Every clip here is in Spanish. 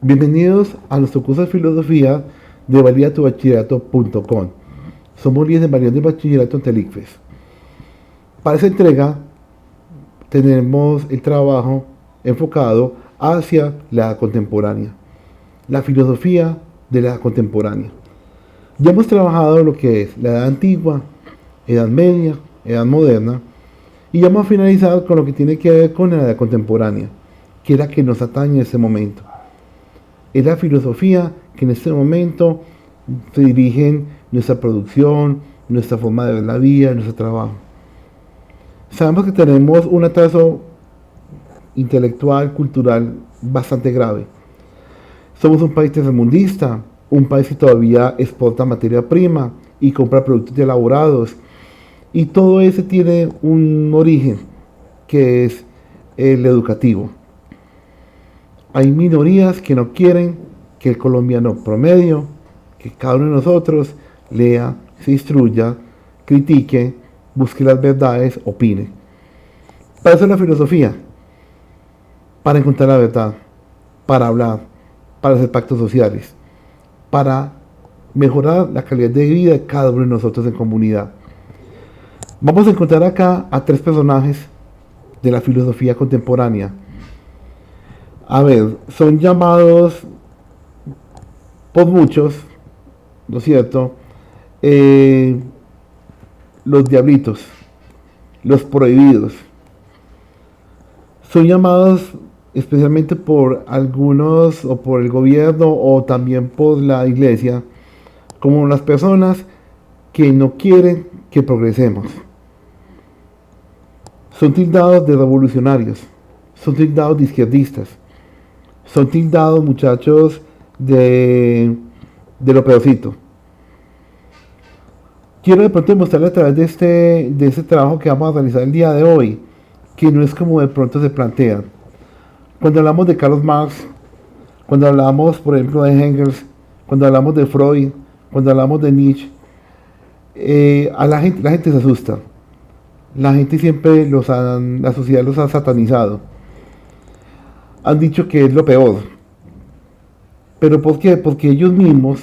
Bienvenidos a nuestro curso de filosofía de validatubachillerato.com. Somos líderes de variedad de bachillerato ante el ICFES. Para esa entrega tenemos el trabajo enfocado hacia la edad contemporánea, la filosofía de la edad contemporánea. Ya hemos trabajado lo que es la edad antigua, edad media, edad moderna, y ya vamos a finalizar con lo que tiene que ver con la edad contemporánea, que es la que nos atañe en este momento. Es la filosofía que en este momento se dirigen nuestra producción, nuestra forma de ver la vida, nuestro trabajo. Sabemos que tenemos un atraso intelectual, cultural bastante grave. Somos un país tercermundista, un país que todavía exporta materia prima y compra productos ya elaborados. Y todo eso tiene un origen que es el educativo. Hay minorías que no quieren que el colombiano promedio, que cada uno de nosotros lea, se instruya, critique, busque las verdades, opine. Para eso es la filosofía, para encontrar la verdad, para hablar, para hacer pactos sociales, para mejorar la calidad de vida de cada uno de nosotros en comunidad. Vamos a encontrar acá a tres personajes de la filosofía contemporánea. A ver, son llamados por muchos, ¿no es cierto? Los diablitos, los prohibidos. Son llamados especialmente por algunos o por el gobierno o también por la iglesia como las personas que no quieren que progresemos. Son tildados de revolucionarios, son tildados de izquierdistas, son tildados, muchachos, de lo peorcito. Quiero de pronto mostrarles a través de este trabajo que vamos a realizar el día de hoy, que no es como de pronto se plantea. Cuando hablamos de Karl Marx, cuando hablamos, por ejemplo, de Engels, cuando hablamos de Freud, cuando hablamos de Nietzsche, la gente se asusta. La gente siempre la sociedad los ha satanizado. Han dicho que es lo peor. ¿Pero por qué? Porque ellos mismos,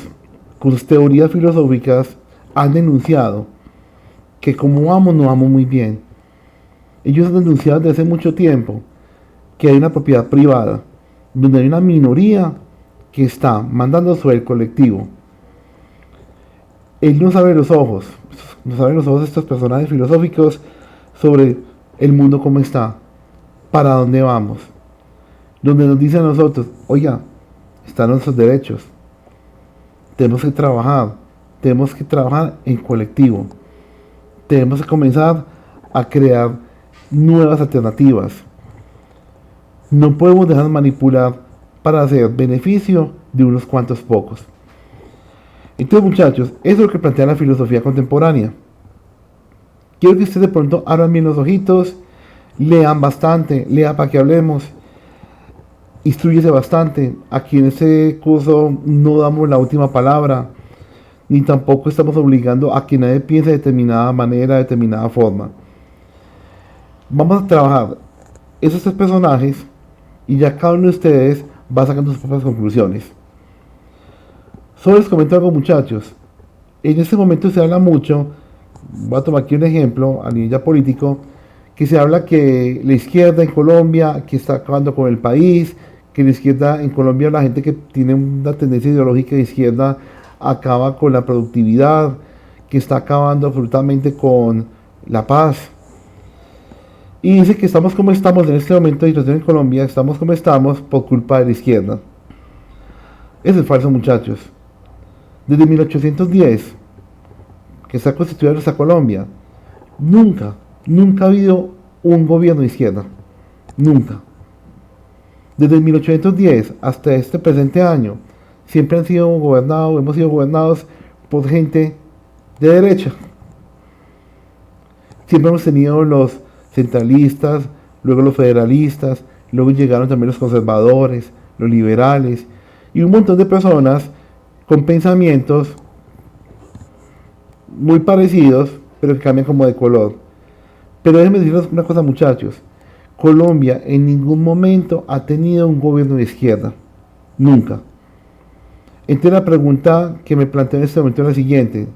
con sus teorías filosóficas, han denunciado que como vamos, no vamos muy bien. Ellos han denunciado desde hace mucho tiempo que hay una propiedad privada, donde hay una minoría que está mandando sobre el colectivo. Él nos abre los ojos de estos personajes filosóficos sobre el mundo como está, para dónde vamos, donde nos dice a nosotros, oiga, están nuestros derechos, tenemos que trabajar en colectivo, tenemos que comenzar a crear nuevas alternativas. No podemos dejar manipular para hacer beneficio de unos cuantos pocos. Entonces, muchachos, eso es lo que plantea la filosofía contemporánea. Quiero que ustedes de pronto abran bien los ojitos, lean bastante, lean para que hablemos, instrúyese bastante. Aquí en este curso no damos la última palabra, ni tampoco estamos obligando a que nadie piense de determinada manera, de determinada forma. Vamos a trabajar esos tres personajes y ya cada uno de ustedes va sacando sus propias conclusiones. Solo les comento algo, muchachos. En este momento se habla mucho, voy a tomar aquí un ejemplo a nivel ya político, que se habla que la izquierda en Colombia, que está acabando con el país, que la izquierda en Colombia, la gente que tiene una tendencia ideológica de izquierda, acaba con la productividad, que está acabando absolutamente con la paz. Y dice que estamos como estamos en este momento de situación en Colombia, estamos como estamos por culpa de la izquierda. Eso es falso, muchachos. Desde 1810, que está constituida nuestra Colombia, nunca ha habido un gobierno de izquierda. Nunca. Desde 1810 hasta este presente año, siempre hemos sido gobernados por gente de derecha. Siempre hemos tenido los centralistas, luego los federalistas, luego llegaron también los conservadores, los liberales y un montón de personas con pensamientos muy parecidos, pero que cambian como de color. Pero déjenme decirles una cosa, muchachos. Colombia en ningún momento ha tenido un gobierno de izquierda. Nunca. Entonces la pregunta que me planteo en este momento es la siguiente.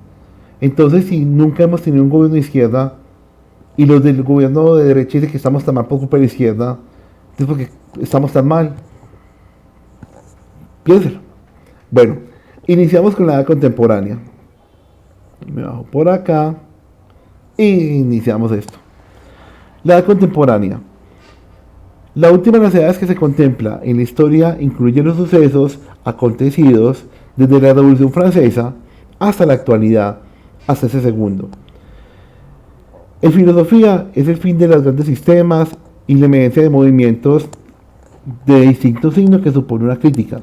Entonces, si nunca hemos tenido un gobierno de izquierda y los del gobierno de derecha dicen que estamos tan mal por culpa de la izquierda, es porque estamos tan mal. Piénselo. Bueno, iniciamos con la edad contemporánea. Me bajo por acá y iniciamos esto. La edad contemporánea. La última de las edades que se contempla en la historia incluye los sucesos acontecidos desde la Revolución Francesa hasta la actualidad, hasta ese segundo. En filosofía es el fin de los grandes sistemas y la emergencia de movimientos de distintos signos que supone una crítica,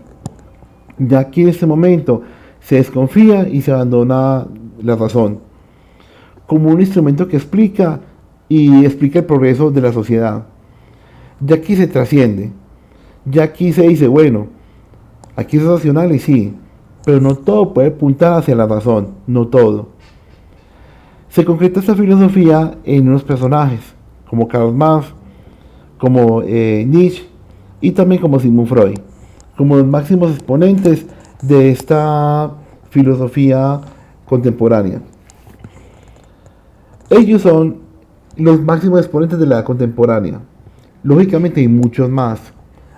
ya que en este momento se desconfía y se abandona la razón como un instrumento que explica el progreso de la sociedad. Ya aquí se trasciende, ya aquí se dice, bueno, aquí es racional y sí, pero no todo puede apuntar hacia la razón, no todo. Se concreta esta filosofía en unos personajes, como Karl Marx, como Nietzsche y también como Sigmund Freud, como los máximos exponentes de esta filosofía contemporánea. Ellos son los máximos exponentes de la contemporánea. Lógicamente hay muchos más.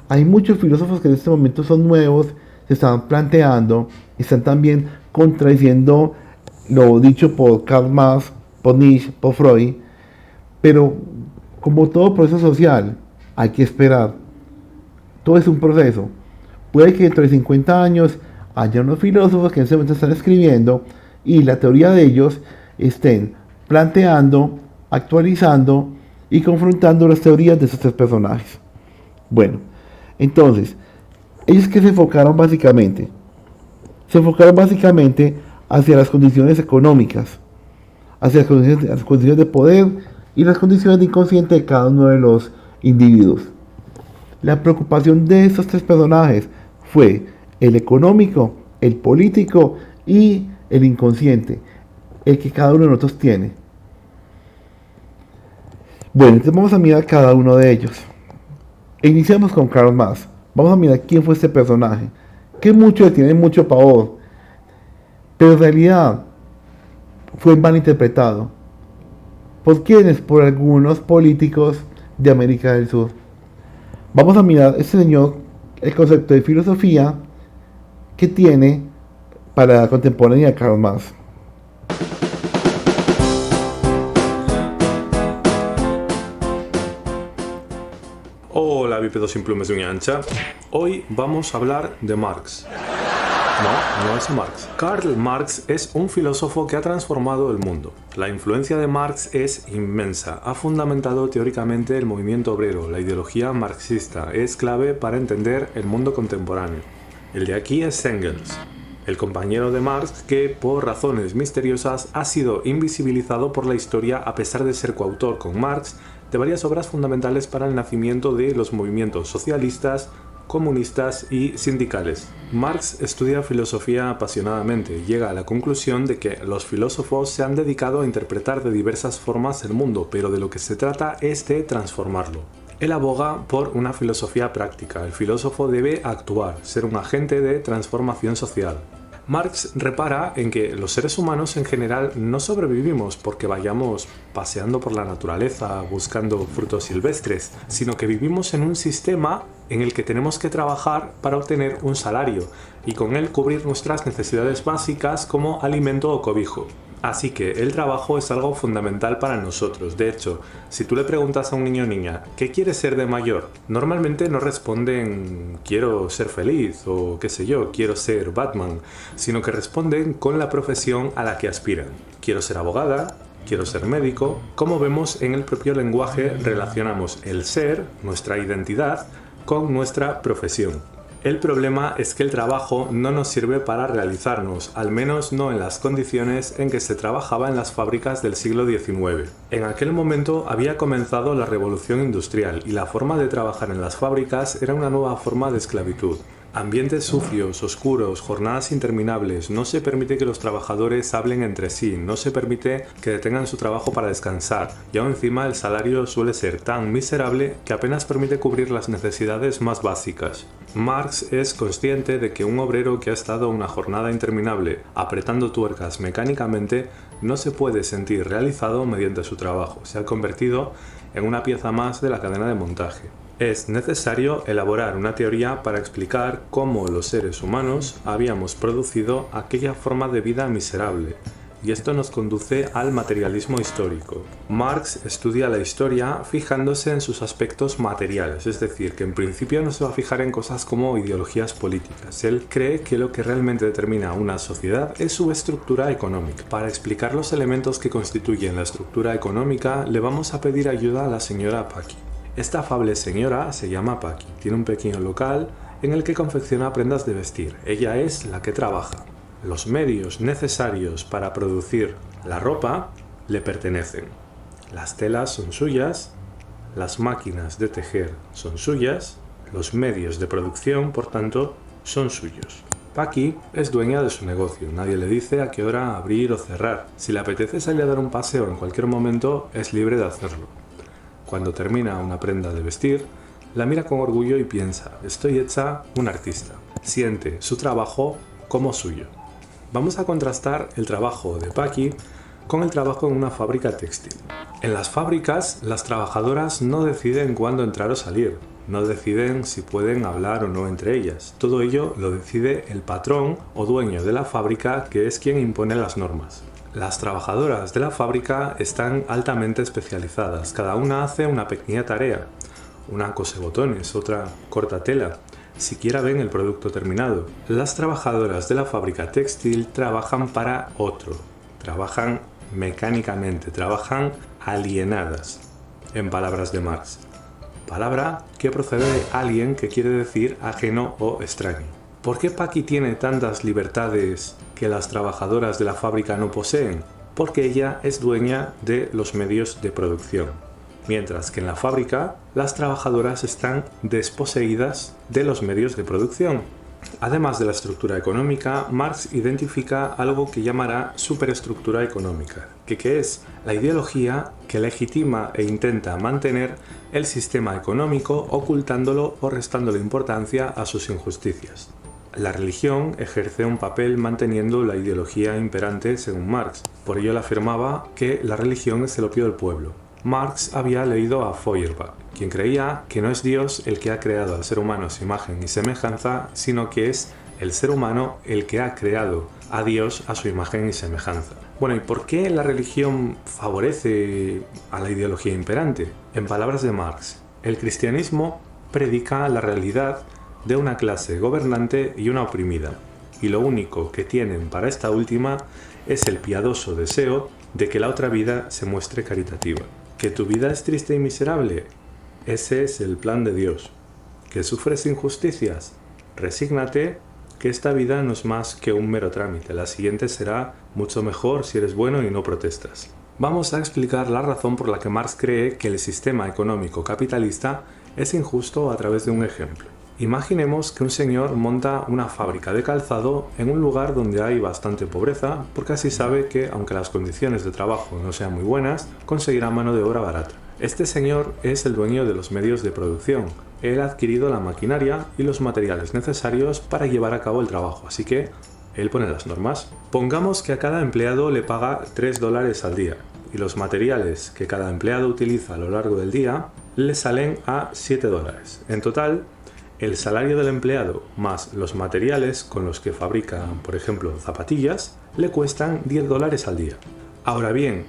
Hay muchos filósofos que en este momento son nuevos, se están planteando, están también contradiciendo lo dicho por Karl Marx, por Nietzsche, por Freud, pero como todo proceso social, hay que esperar. Todo es un proceso. Puede que dentro de 50 años haya unos filósofos que en ese momento están escribiendo y la teoría de ellos estén planteando, actualizando y confrontando las teorías de esos tres personajes. Bueno, entonces, ellos que se enfocaron básicamente hacia las condiciones económicas, hacia las condiciones de poder y las condiciones de inconsciente de cada uno de los individuos. La preocupación de estos tres personajes fue el económico, el político y el inconsciente, el que cada uno de nosotros tiene. Bueno, entonces vamos a mirar cada uno de ellos. Iniciamos con Karl Marx. Vamos a mirar quién fue este personaje, que muchos le tienen mucho pavor, pero en realidad fue mal interpretado. ¿Por quiénes? Por algunos políticos de América del Sur. Vamos a mirar este señor, el concepto de filosofía que tiene para la contemporánea Karl Marx. Hola bípedos sin plumas de uña ancha. Hoy vamos a hablar de Marx. No es Marx. Karl Marx es un filósofo que ha transformado el mundo. La influencia de Marx es inmensa. Ha fundamentado teóricamente el movimiento obrero. La ideología marxista es clave para entender el mundo contemporáneo. El de aquí es Engels, el compañero de Marx que, por razones misteriosas, ha sido invisibilizado por la historia a pesar de ser coautor con Marx de varias obras fundamentales para el nacimiento de los movimientos socialistas, comunistas y sindicales. Marx estudia filosofía apasionadamente y llega a la conclusión de que los filósofos se han dedicado a interpretar de diversas formas el mundo, pero de lo que se trata es de transformarlo. Él aboga por una filosofía práctica. El filósofo debe actuar, ser un agente de transformación social. Marx repara en que los seres humanos en general no sobrevivimos porque vayamos paseando por la naturaleza buscando frutos silvestres, sino que vivimos en un sistema en el que tenemos que trabajar para obtener un salario y con él cubrir nuestras necesidades básicas como alimento o cobijo. Así que el trabajo es algo fundamental para nosotros. De hecho, si tú le preguntas a un niño o niña ¿qué quieres ser de mayor? Normalmente no responden quiero ser feliz o qué sé yo, quiero ser Batman, sino que responden con la profesión a la que aspiran. Quiero ser abogada, quiero ser médico. Como vemos en el propio lenguaje relacionamos el ser, nuestra identidad, con nuestra profesión. El problema es que el trabajo no nos sirve para realizarnos, al menos no en las condiciones en que se trabajaba en las fábricas del siglo XIX. En aquel momento había comenzado la revolución industrial y la forma de trabajar en las fábricas era una nueva forma de esclavitud. Ambientes sucios, oscuros, jornadas interminables, no se permite que los trabajadores hablen entre sí, no se permite que detengan su trabajo para descansar, y aún encima el salario suele ser tan miserable que apenas permite cubrir las necesidades más básicas. Marx es consciente de que un obrero que ha estado una jornada interminable apretando tuercas mecánicamente no se puede sentir realizado mediante su trabajo, se ha convertido en una pieza más de la cadena de montaje. Es necesario elaborar una teoría para explicar cómo los seres humanos habíamos producido aquella forma de vida miserable, y esto nos conduce al materialismo histórico. Marx estudia la historia fijándose en sus aspectos materiales, es decir, que en principio no se va a fijar en cosas como ideologías políticas. Él cree que lo que realmente determina una sociedad es su estructura económica. Para explicar los elementos que constituyen la estructura económica, le vamos a pedir ayuda a la señora Paqui. Esta afable señora se llama Paqui, tiene un pequeño local en el que confecciona prendas de vestir. Ella es la que trabaja. Los medios necesarios para producir la ropa le pertenecen. Las telas son suyas, las máquinas de tejer son suyas, los medios de producción, por tanto, son suyos. Paqui es dueña de su negocio, nadie le dice a qué hora abrir o cerrar. Si le apetece salir a dar un paseo en cualquier momento, es libre de hacerlo. Cuando termina una prenda de vestir, la mira con orgullo y piensa, estoy hecha un artista. Siente su trabajo como suyo. Vamos a contrastar el trabajo de Paqui con el trabajo en una fábrica textil. En las fábricas, las trabajadoras no deciden cuándo entrar o salir, no deciden si pueden hablar o no entre ellas. Todo ello lo decide el patrón o dueño de la fábrica, que es quien impone las normas. Las trabajadoras de la fábrica están altamente especializadas, cada una hace una pequeña tarea. Una cose botones, otra corta tela, siquiera ven el producto terminado. Las trabajadoras de la fábrica textil trabajan para otro, trabajan mecánicamente, trabajan alienadas, en palabras de Marx. Palabra que procede de alien, que quiere decir ajeno o extraño. ¿Por qué Paqui tiene tantas libertades que las trabajadoras de la fábrica no poseen? Porque ella es dueña de los medios de producción, mientras que en la fábrica las trabajadoras están desposeídas de los medios de producción. Además de la estructura económica, Marx identifica algo que llamará superestructura económica, que es la ideología que legitima e intenta mantener el sistema económico ocultándolo o restándole importancia a sus injusticias. La religión ejerce un papel manteniendo la ideología imperante según Marx. Por ello él afirmaba que la religión es el opio del pueblo. Marx había leído a Feuerbach, quien creía que no es Dios el que ha creado al ser humano a su imagen y semejanza, sino que es el ser humano el que ha creado a Dios a su imagen y semejanza. Bueno, ¿y por qué la religión favorece a la ideología imperante? En palabras de Marx, el cristianismo predica la realidad de una clase gobernante y una oprimida, y lo único que tienen para esta última es el piadoso deseo de que la otra vida se muestre caritativa. ¿Que tu vida es triste y miserable? Ese es el plan de Dios. ¿Que sufres injusticias? Resígnate, que esta vida no es más que un mero trámite. La siguiente será mucho mejor si eres bueno y no protestas. Vamos a explicar la razón por la que Marx cree que el sistema económico capitalista es injusto a través de un ejemplo. Imaginemos que un señor monta una fábrica de calzado en un lugar donde hay bastante pobreza, porque así sabe que, aunque las condiciones de trabajo no sean muy buenas, conseguirá mano de obra barata. Este señor es el dueño de los medios de producción. Él ha adquirido la maquinaria y los materiales necesarios para llevar a cabo el trabajo, así que él pone las normas. Pongamos que a cada empleado le paga $3 al día, y los materiales que cada empleado utiliza a lo largo del día le salen a $7. En total, el salario del empleado más los materiales con los que fabrica, por ejemplo, zapatillas, le cuestan $10 al día. Ahora bien,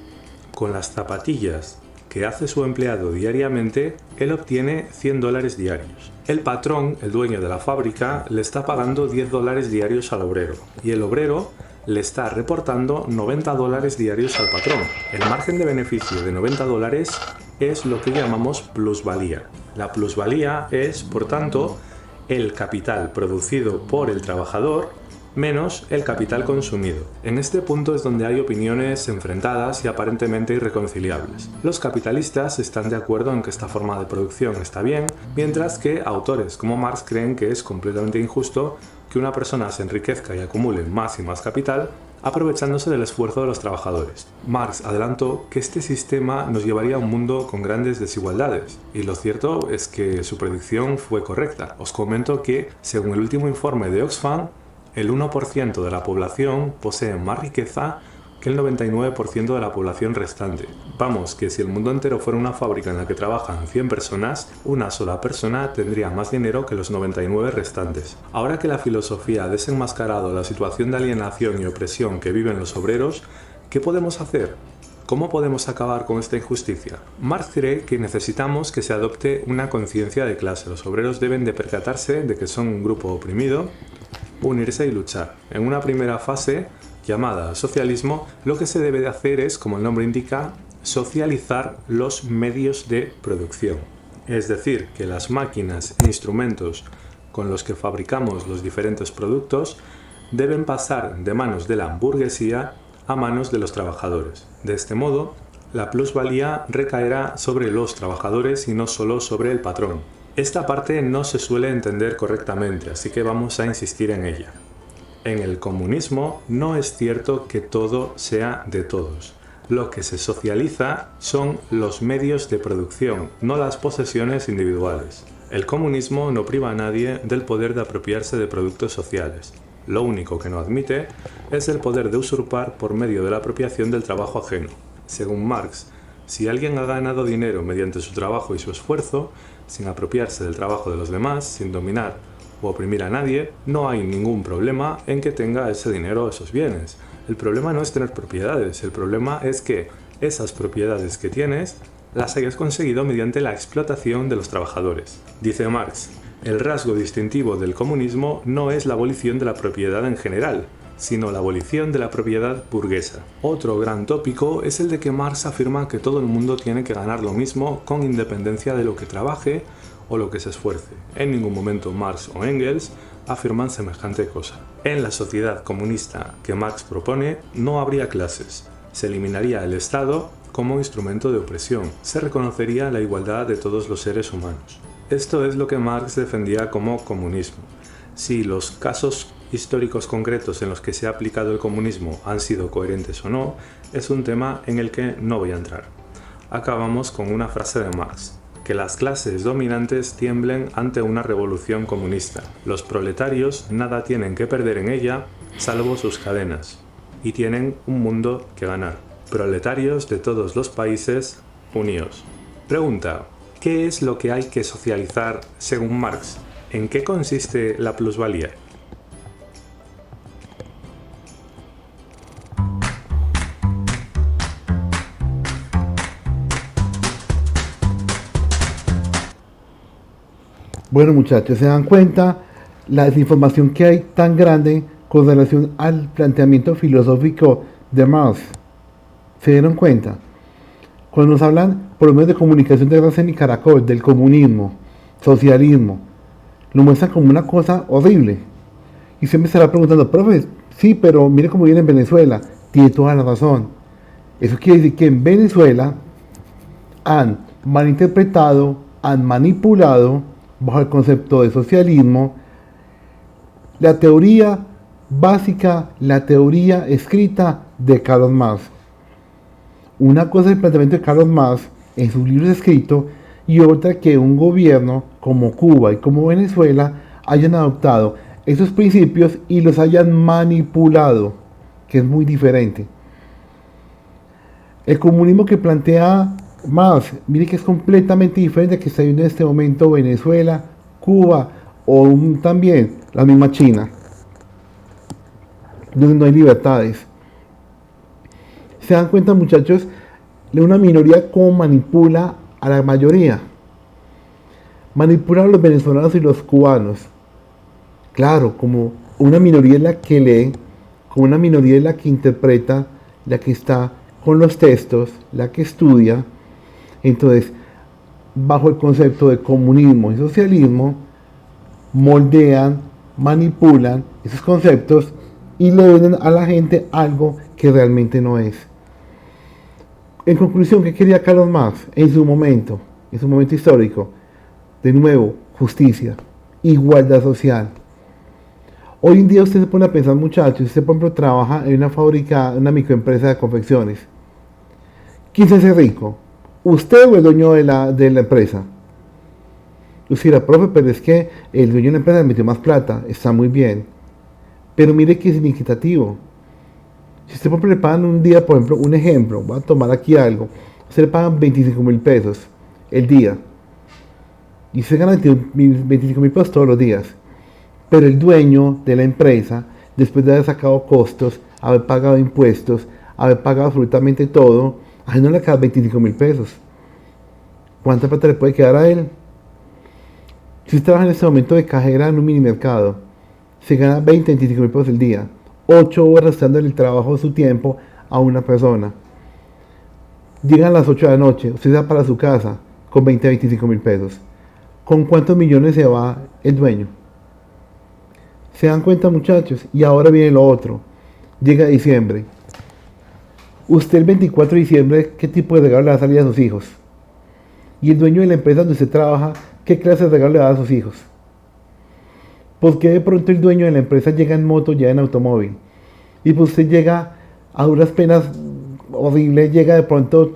con las zapatillas que hace su empleado diariamente, él obtiene $100 diarios. El patrón, el dueño de la fábrica, le está pagando $10 diarios al obrero, y el obrero le está reportando $90 diarios al patrón. El margen de beneficio de $90 es lo que llamamos plusvalía. La plusvalía es, por tanto, el capital producido por el trabajador menos el capital consumido. En este punto es donde hay opiniones enfrentadas y aparentemente irreconciliables. Los capitalistas están de acuerdo en que esta forma de producción está bien, mientras que autores como Marx creen que es completamente injusto que una persona se enriquezca y acumule más y más capital aprovechándose del esfuerzo de los trabajadores. Marx adelantó que este sistema nos llevaría a un mundo con grandes desigualdades, y lo cierto es que su predicción fue correcta. Os comento que, según el último informe de Oxfam, el 1% de la población posee más riqueza que el 99% de la población restante. Vamos, que si el mundo entero fuera una fábrica en la que trabajan 100 personas, una sola persona tendría más dinero que los 99 restantes. Ahora que la filosofía ha desenmascarado la situación de alienación y opresión que viven los obreros, ¿qué podemos hacer? ¿Cómo podemos acabar con esta injusticia? Marx cree que necesitamos que se adopte una conciencia de clase. Los obreros deben de percatarse de que son un grupo oprimido, unirse y luchar. En una primera fase, llamada socialismo, lo que se debe de hacer es, como el nombre indica, socializar los medios de producción. Es decir, que las máquinas e instrumentos con los que fabricamos los diferentes productos deben pasar de manos de la burguesía a manos de los trabajadores. De este modo, la plusvalía recaerá sobre los trabajadores y no solo sobre el patrón. Esta parte no se suele entender correctamente, así que vamos a insistir en ella. En el comunismo no es cierto que todo sea de todos. Lo que se socializa son los medios de producción, no las posesiones individuales. El comunismo no priva a nadie del poder de apropiarse de productos sociales. Lo único que no admite es el poder de usurpar por medio de la apropiación del trabajo ajeno. Según Marx, si alguien ha ganado dinero mediante su trabajo y su esfuerzo, sin apropiarse del trabajo de los demás, sin dominar o oprimir a nadie, no hay ningún problema en que tenga ese dinero o esos bienes. El problema no es tener propiedades, el problema es que esas propiedades que tienes las hayas conseguido mediante la explotación de los trabajadores. Dice Marx, el rasgo distintivo del comunismo no es la abolición de la propiedad en general, sino la abolición de la propiedad burguesa. Otro gran tópico es el de que Marx afirma que todo el mundo tiene que ganar lo mismo con independencia de lo que trabaje o lo que se esfuerce. En ningún momento Marx o Engels afirman semejante cosa. En la sociedad comunista que Marx propone no habría clases. Se eliminaría el Estado como instrumento de opresión. Se reconocería la igualdad de todos los seres humanos. Esto es lo que Marx defendía como comunismo. Si los casos históricos concretos en los que se ha aplicado el comunismo han sido coherentes o no, es un tema en el que no voy a entrar. Acabamos con una frase de Marx: que las clases dominantes tiemblen ante una revolución comunista. Los proletarios nada tienen que perder en ella, salvo sus cadenas, y tienen un mundo que ganar. Proletarios de todos los países, uníos. Pregunta: ¿qué es lo que hay que socializar según Marx? ¿En qué consiste la plusvalía? Bueno, muchachos, se dan cuenta la desinformación que hay tan grande con relación al planteamiento filosófico de Marx. ¿Se dieron cuenta? Cuando nos hablan por los medios de comunicación de Racen y Caracol del comunismo, socialismo, lo muestran como una cosa horrible. Y usted me estará preguntando, profe, sí, pero mire cómo viene en Venezuela. Tiene toda la razón. Eso quiere decir que en Venezuela han malinterpretado, han manipulado, bajo el concepto de socialismo, la teoría básica, la teoría escrita de Karl Marx. Una cosa es el planteamiento de Karl Marx en sus libros escritos, y otra que un gobierno como Cuba y como Venezuela hayan adoptado esos principios y los hayan manipulado, que es muy diferente. El comunismo que plantea Marx, mire que es completamente diferente que está viendo en este momento Venezuela, Cuba o también la misma China, donde no hay libertades. Se dan cuenta, muchachos, de una minoría cómo manipula a la mayoría. Manipula a los venezolanos y los cubanos. Claro, como una minoría es la que lee, como una minoría es la que interpreta, la que está con los textos, la que estudia. Entonces, bajo el concepto de comunismo y socialismo, moldean, manipulan esos conceptos y le venden a la gente algo que realmente no es. En conclusión, ¿qué quería Carlos Marx en su momento histórico? De nuevo, justicia, igualdad social. Hoy en día usted se pone a pensar, muchachos, usted por ejemplo trabaja en una fábrica, una microempresa de confecciones. ¿Quién se hace rico? ¿Usted o el dueño de la empresa? Usted dirá, profe, pero es que el dueño de la empresa le metió más plata, está muy bien. Pero mire que es inequitativo. Si usted por ejemplo le pagan un día, por ejemplo, un ejemplo, voy a tomar aquí algo, usted le pagan 25.000 pesos el día. Y usted gana 25.000 pesos todos los días. Pero el dueño de la empresa, después de haber sacado costos, haber pagado impuestos, haber pagado absolutamente todo, a él no le quedan 25.000 pesos. ¿Cuánta plata le puede quedar a él? Si usted trabaja en este momento de cajera en un mini mercado, se gana 25.000 pesos el día. 8 horas dando el trabajo de su tiempo a una persona. Llegan las 8 de la noche, usted va para su casa con 25.000 pesos. ¿Con cuántos millones se va el dueño? ¿Se dan cuenta, muchachos? Y ahora viene lo otro. Llega diciembre. Usted el 24 de diciembre, ¿qué tipo de regalo le va a salir a sus hijos? Y el dueño de la empresa donde usted trabaja, ¿qué clase de regalo le va a dar a sus hijos? ¿Por qué de pronto el dueño de la empresa llega en moto, ya en automóvil? Y pues usted llega a duras penas, horrible, llega de pronto,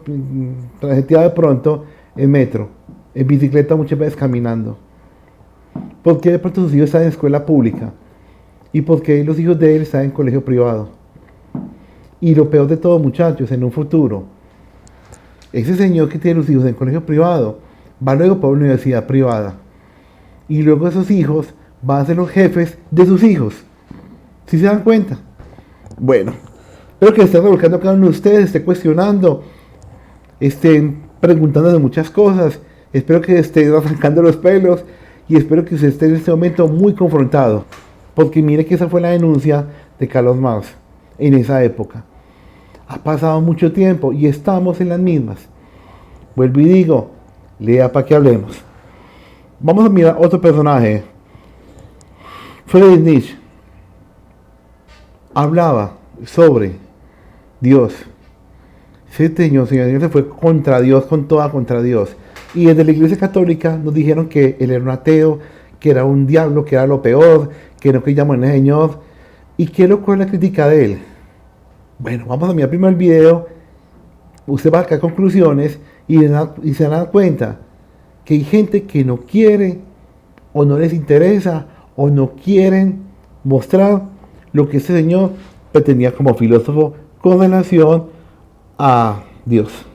trajeteado de pronto en metro, en bicicleta, muchas veces caminando. ¿Por qué de pronto sus hijos están en escuela pública? ¿Y por qué los hijos de él están en colegio privado? Y lo peor de todo, muchachos, en un futuro, ese señor que tiene los hijos en colegio privado va luego para una universidad privada. Y luego esos hijos van a ser los jefes de sus hijos. ¿Sí se dan cuenta? Bueno, espero que estén revolcando cada uno de ustedes, esté cuestionando, estén preguntándose muchas cosas. Espero que estén arrancando los pelos y espero que usted esté en este momento muy confrontado. Porque mire que esa fue la denuncia de Carlos Marx en esa época. Ha pasado mucho tiempo y estamos en las mismas. Vuelvo y digo, lea para que hablemos. Vamos a mirar otro personaje. Friedrich Nietzsche hablaba sobre Dios. Ese señor se fue contra Dios, con toda contra Dios. Y desde la Iglesia Católica nos dijeron que él era un ateo, que era un diablo, que era lo peor, que no creíamos en el Señor. ¿Y qué loco es la crítica de él? Bueno, vamos a mirar primero el video. Usted va a sacar conclusiones y se van a dar cuenta que hay gente que no quiere o no les interesa o no quieren mostrar lo que este señor pretendía como filósofo con relación a Dios.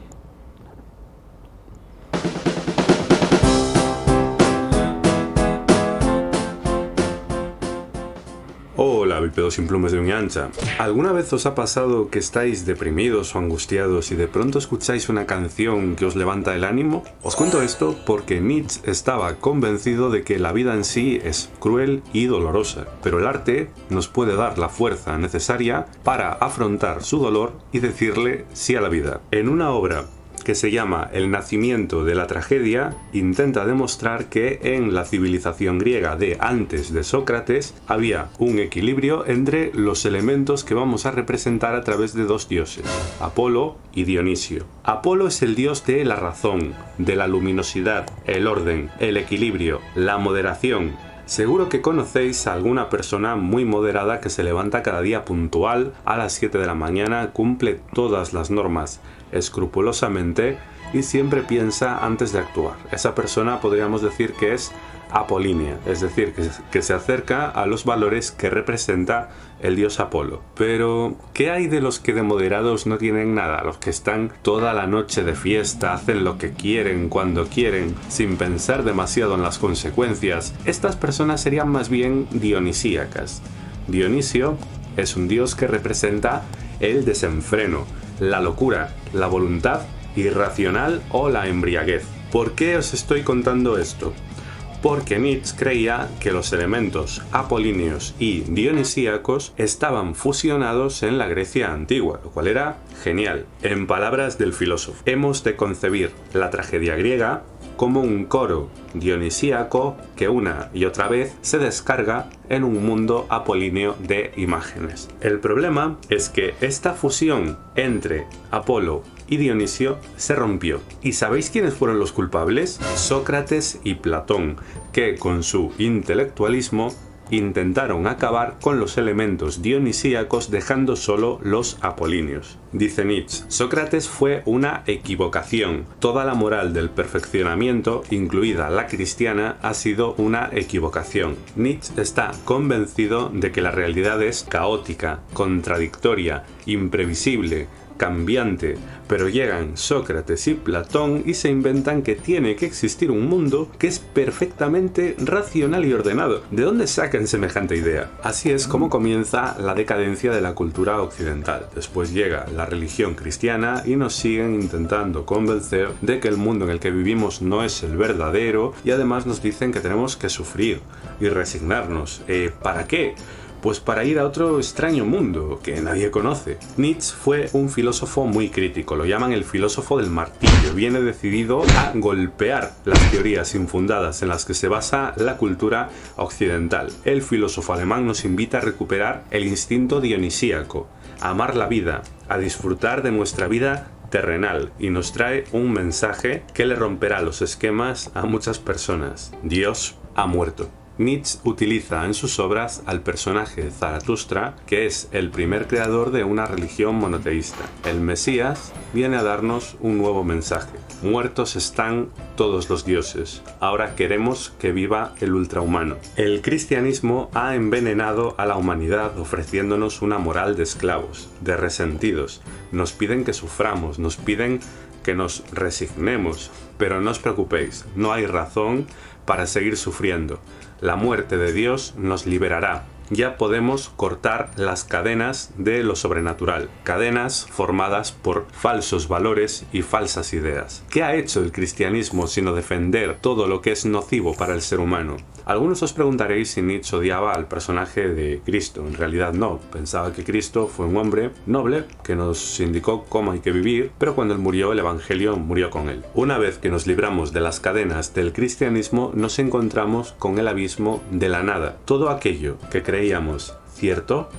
Hola, bípedos sin plumas de uña ancha. ¿Alguna vez os ha pasado que estáis deprimidos o angustiados y de pronto escucháis una canción que os levanta el ánimo? Os cuento esto porque Nietzsche estaba convencido de que la vida en sí es cruel y dolorosa, pero el arte nos puede dar la fuerza necesaria para afrontar su dolor y decirle sí a la vida. En una obra que se llama El nacimiento de la tragedia, intenta demostrar que en la civilización griega de antes de Sócrates había un equilibrio entre los elementos que vamos a representar a través de dos dioses, Apolo y Dionisio. Apolo es el dios de la razón, de la luminosidad, el orden, el equilibrio, la moderación. Seguro que conocéis a alguna persona muy moderada que se levanta cada día puntual a las 7 de la mañana, cumple todas las normas escrupulosamente y siempre piensa antes de actuar. Esa persona podríamos decir que es apolínea, es decir, que se acerca a los valores que representa el dios Apolo. Pero, ¿qué hay de los que de moderados no tienen nada? Los que están toda la noche de fiesta, hacen lo que quieren, cuando quieren, sin pensar demasiado en las consecuencias. Estas personas serían más bien dionisíacas. Dionisio es un dios que representa el desenfreno, la locura, la voluntad irracional o la embriaguez. ¿Por qué os estoy contando esto? porque Nietzsche creía que los elementos apolíneos y dionisíacos estaban fusionados en la Grecia antigua, lo cual era genial. En palabras del filósofo, hemos de concebir la tragedia griega como un coro dionisíaco que una y otra vez se descarga en un mundo apolíneo de imágenes. El problema es que esta fusión entre Apolo y Dionisio se rompió. ¿Y sabéis quiénes fueron los culpables? Sócrates y Platón, que con su intelectualismo intentaron acabar con los elementos dionisíacos dejando solo los apolíneos. Dice Nietzsche, Sócrates fue una equivocación. Toda la moral del perfeccionamiento, incluida la cristiana, ha sido una equivocación. Nietzsche está convencido de que la realidad es caótica, contradictoria, imprevisible, cambiante, pero llegan Sócrates y Platón y se inventan que tiene que existir un mundo que es perfectamente racional y ordenado. ¿De dónde sacan semejante idea? Así es como comienza la decadencia de la cultura occidental. Después llega la religión cristiana y nos siguen intentando convencer de que el mundo en el que vivimos no es el verdadero y además nos dicen que tenemos que sufrir y resignarnos. ¿Para qué? Pues para ir a otro extraño mundo que nadie conoce. Nietzsche fue un filósofo muy crítico, lo llaman el filósofo del martillo. Viene decidido a golpear las teorías infundadas en las que se basa la cultura occidental. El filósofo alemán nos invita a recuperar el instinto dionisíaco, a amar la vida, a disfrutar de nuestra vida terrenal, y nos trae un mensaje que le romperá los esquemas a muchas personas. Dios ha muerto. Nietzsche utiliza en sus obras al personaje Zaratustra, que es el primer creador de una religión monoteísta. El Mesías viene a darnos un nuevo mensaje. Muertos están todos los dioses. Ahora queremos que viva el ultrahumano. El cristianismo ha envenenado a la humanidad ofreciéndonos una moral de esclavos, de resentidos. Nos piden que suframos, nos piden que nos resignemos, pero no os preocupéis, no hay razón para seguir sufriendo. La muerte de Dios nos liberará. Ya podemos cortar las cadenas de lo sobrenatural, cadenas formadas por falsos valores y falsas ideas. ¿Qué ha hecho el cristianismo sino defender todo lo que es nocivo para el ser humano? Algunos os preguntaréis si Nietzsche odiaba al personaje de Cristo. En realidad no, pensaba que Cristo fue un hombre noble que nos indicó cómo hay que vivir, pero cuando él murió, el Evangelio murió con él. Una vez que nos libramos de las cadenas del cristianismo, nos encontramos con el abismo de la nada. Todo aquello que creíamos cierto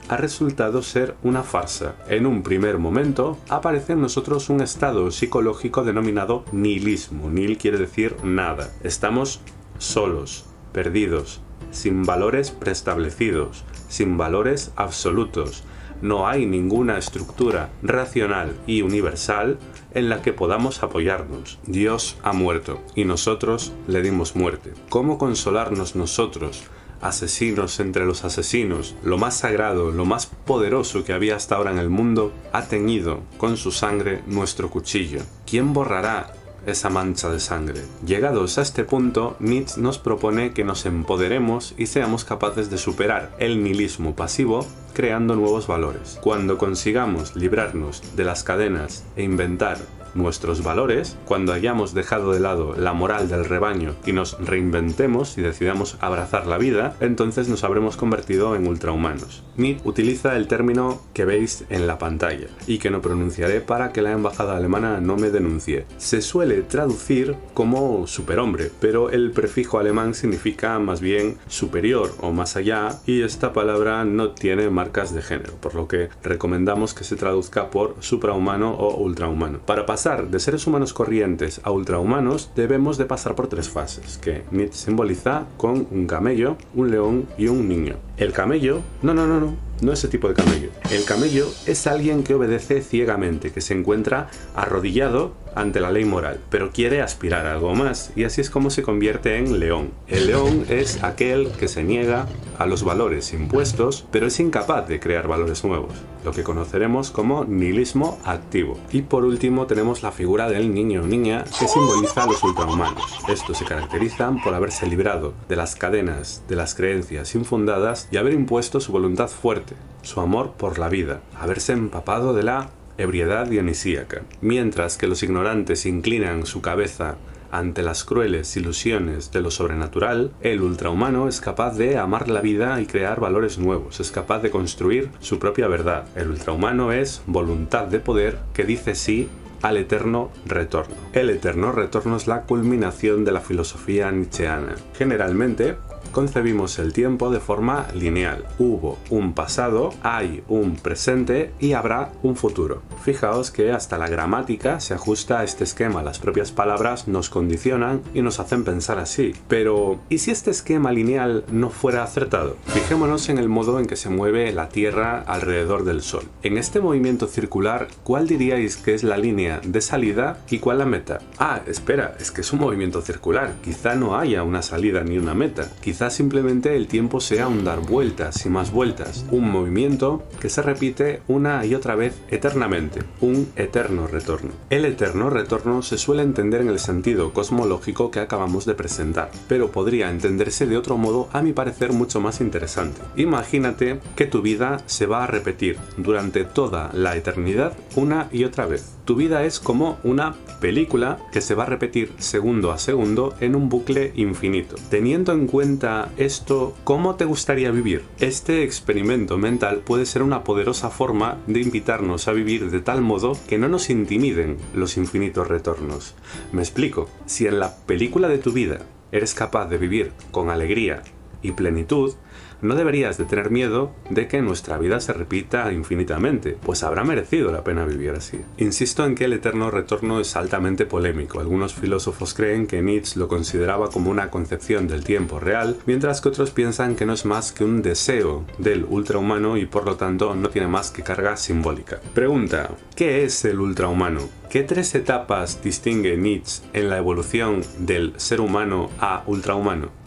ha resultado ser una farsa. En un primer momento aparece en nosotros un estado psicológico denominado nihilismo. Nihil quiere decir nada. Estamos solos, perdidos, sin valores preestablecidos, sin valores absolutos. No hay ninguna estructura racional y universal en la que podamos apoyarnos. Dios ha muerto y nosotros le dimos muerte. ¿Cómo consolarnos nosotros, asesinos entre los asesinos? Lo más sagrado, lo más poderoso que había hasta ahora en el mundo, ha teñido con su sangre nuestro cuchillo. ¿Quién borrará esa mancha de sangre? Llegados a este punto, Nietzsche nos propone que nos empoderemos y seamos capaces de superar el nihilismo pasivo creando nuevos valores. Cuando consigamos librarnos de las cadenas e inventar nuestros valores, cuando hayamos dejado de lado la moral del rebaño y nos reinventemos y decidamos abrazar la vida, entonces nos habremos convertido en ultrahumanos. Nietzsche utiliza el término que veis en la pantalla y que no pronunciaré para que la embajada alemana no me denuncie. Se suele traducir como superhombre, pero el prefijo alemán significa más bien superior o más allá, y esta palabra no tiene marcas de género, por lo que recomendamos que se traduzca por suprahumano o ultrahumano. Para pasar de seres humanos corrientes a ultrahumanos, debemos de pasar por tres fases, que Nietzsche simboliza con un camello, un león y un niño. El camello, no ese tipo de camello. El camello es alguien que obedece ciegamente, que se encuentra arrodillado ante la ley moral, pero quiere aspirar a algo más, y así es como se convierte en león. El león es aquel que se niega a los valores impuestos, pero es incapaz de crear valores nuevos, lo que conoceremos como nihilismo activo. Y por último tenemos la figura del niño o niña, que simboliza a los ultrahumanos. Estos se caracterizan por haberse librado de las cadenas de las creencias infundadas y haber impuesto su voluntad fuerte, su amor por la vida, haberse empapado de la ebriedad dionisíaca. Mientras que los ignorantes inclinan su cabeza ante las crueles ilusiones de lo sobrenatural, el ultrahumano es capaz de amar la vida y crear valores nuevos, es capaz de construir su propia verdad. El ultrahumano es voluntad de poder que dice sí al eterno retorno. El eterno retorno es la culminación de la filosofía nietzscheana. Generalmente, concebimos el tiempo de forma lineal. Hubo un pasado, hay un presente y habrá un futuro. Fijaos que hasta la gramática se ajusta a este esquema. Las propias palabras nos condicionan y nos hacen pensar así. Pero, ¿y si este esquema lineal no fuera acertado? Fijémonos en el modo en que se mueve la Tierra alrededor del Sol. En este movimiento circular, ¿cuál diríais que es la línea de salida y cuál la meta? Ah, espera, es que es un movimiento circular. Quizá no haya una salida ni una meta. Quizá simplemente el tiempo sea un dar vueltas y más vueltas, un movimiento que se repite una y otra vez eternamente, un eterno retorno. El eterno retorno se suele entender en el sentido cosmológico que acabamos de presentar, pero podría entenderse de otro modo, a mi parecer mucho más interesante. Imagínate que tu vida se va a repetir durante toda la eternidad una y otra vez. Tu vida es como una película que se va a repetir segundo a segundo en un bucle infinito. Teniendo en cuenta esto, ¿cómo te gustaría vivir? Este experimento mental puede ser una poderosa forma de invitarnos a vivir de tal modo que no nos intimiden los infinitos retornos. Me explico. Si en la película de tu vida eres capaz de vivir con alegría y plenitud, no deberías de tener miedo de que nuestra vida se repita infinitamente, pues habrá merecido la pena vivir así. Insisto en que el eterno retorno es altamente polémico. Algunos filósofos creen que Nietzsche lo consideraba como una concepción del tiempo real, mientras que otros piensan que no es más que un deseo del ultrahumano y por lo tanto no tiene más que carga simbólica. Pregunta: ¿qué es el ultrahumano? ¿Qué tres etapas distingue Nietzsche en la evolución del ser humano a ultrahumano?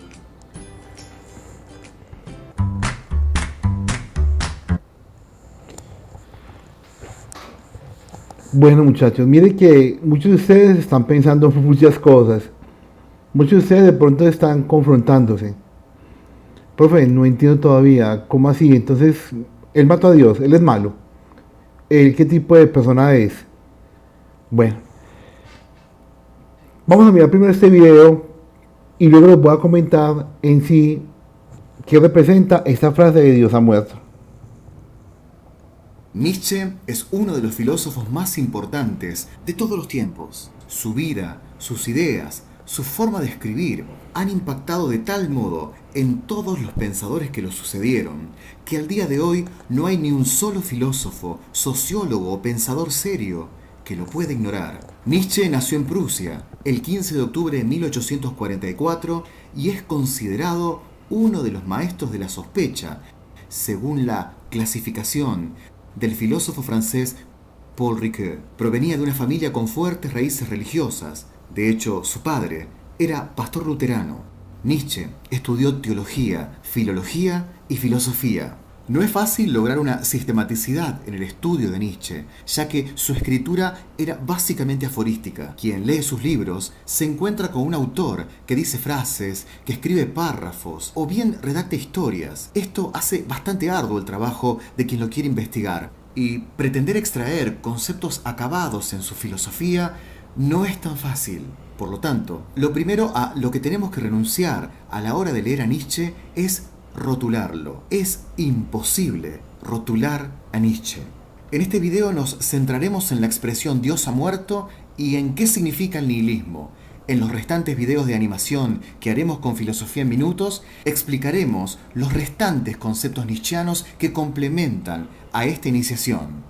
Bueno, muchachos, miren que muchos de ustedes están pensando muchas cosas. Muchos de ustedes de pronto están confrontándose. Profe, no entiendo todavía, ¿cómo así? Entonces, él mató a Dios, él es malo. ¿Él qué tipo de persona es? Bueno, vamos a mirar primero este video y luego les voy a comentar en sí qué representa esta frase de Dios ha muerto. Nietzsche es uno de los filósofos más importantes de todos los tiempos. Su vida, sus ideas, su forma de escribir han impactado de tal modo en todos los pensadores que lo sucedieron, que al día de hoy no hay ni un solo filósofo, sociólogo o pensador serio que lo pueda ignorar. Nietzsche nació en Prusia el 15 de octubre de 1844 y es considerado uno de los maestros de la sospecha, según la clasificación del filósofo francés Paul Ricoeur. Provenía de una familia con fuertes raíces religiosas. De hecho, su padre era pastor luterano. Nietzsche estudió teología, filología y filosofía. No es fácil lograr una sistematicidad en el estudio de Nietzsche, ya que su escritura era básicamente aforística. Quien lee sus libros se encuentra con un autor que dice frases, que escribe párrafos o bien redacta historias. Esto hace bastante arduo el trabajo de quien lo quiere investigar, y pretender extraer conceptos acabados en su filosofía no es tan fácil. Por lo tanto, lo primero a lo que tenemos que renunciar a la hora de leer a Nietzsche es rotularlo. Es imposible rotular a Nietzsche. En este video nos centraremos en la expresión Dios ha muerto y en qué significa el nihilismo. En los restantes videos de animación que haremos con Filosofía en Minutos, explicaremos los restantes conceptos nietzscheanos que complementan a esta iniciación.